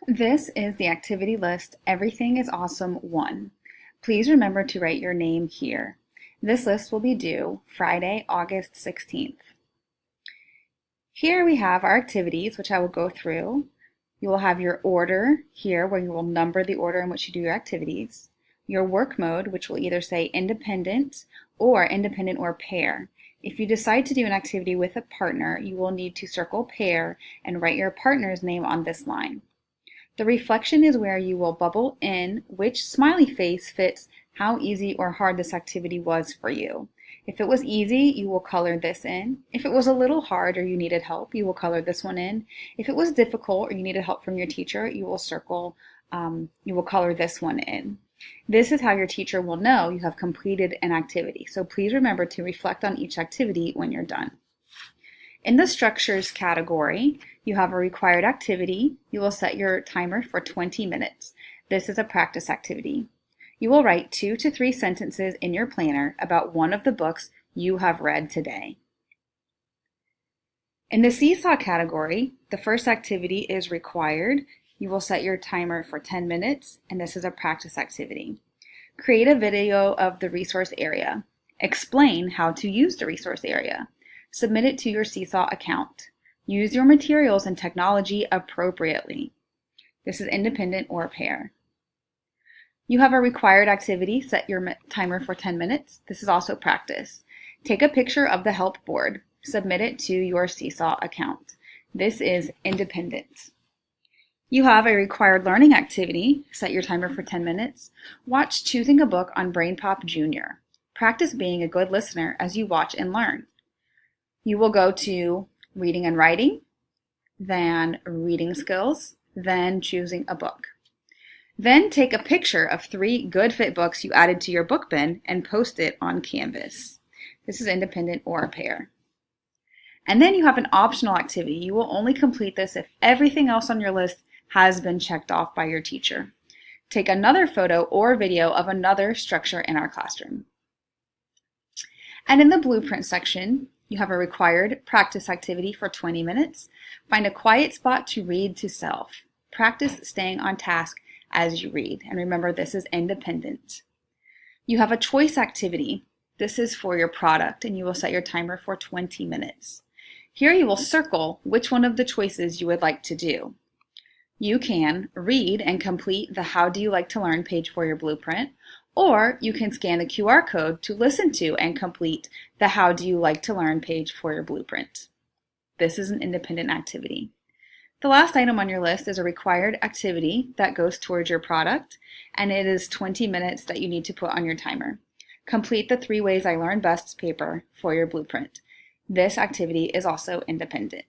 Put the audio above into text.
This is the activity list Everything is Awesome 1. Please remember to write your name here. This list will be due Friday, August 16th. Here we have our activities, which I will go through. You will have your order here, where you will number the order in which you do your activities. Your work mode, which will either say independent or pair. If you decide to do an activity with a partner, you will need to circle pair and write your partner's name on this line. The reflection is where you will bubble in which smiley face fits how easy or hard this activity was for you. If it was easy, you will color this in. If it was a little hard or you needed help, you will color this one in. If it was difficult or you needed help from your teacher, you will color this one in. This is how your teacher will know you have completed an activity. So please remember to reflect on each activity when you're done. In the structures category, you have a required activity. You will set your timer for 20 minutes. This is a practice activity. You will write 2 to 3 sentences in your planner about one of the books you have read today. In the seesaw category, the first activity is required. You will set your timer for 10 minutes, and this is a practice activity. Create a video of the resource area. Explain how to use the resource area. Submit it to your Seesaw account. Use your materials and technology appropriately. This is independent or pair. You have a required activity. Set your timer for 10 minutes. This is also practice. Take a picture of the help board. Submit it to your Seesaw account. This is independent. You have a required learning activity. Set your timer for 10 minutes. Watch Choosing a Book on BrainPop Junior. Practice being a good listener as you watch and learn. You will go to reading and writing, then reading skills, then choosing a book. Then take a picture of 3 good fit books you added to your book bin and post it on Canvas. This is independent or a pair. And then you have an optional activity. You will only complete this if everything else on your list has been checked off by your teacher. Take another photo or video of another structure in our classroom. And in the blueprint section, you have a required practice activity for 20 minutes. Find a quiet spot to read to self. Practice staying on task as you read. And remember, this is independent. You have a choice activity. This is for your product, and you will set your timer for 20 minutes. Here you will circle which one of the choices you would like to do. You can read and complete the How Do You Like to Learn page for your blueprint, or you can scan the QR code to listen to and complete the How Do You Like to Learn page for your blueprint. This is an independent activity. The last item on your list is a required activity that goes towards your product, and it is 20 minutes that you need to put on your timer. Complete the 3 Ways I Learn Best paper for your blueprint. This activity is also independent.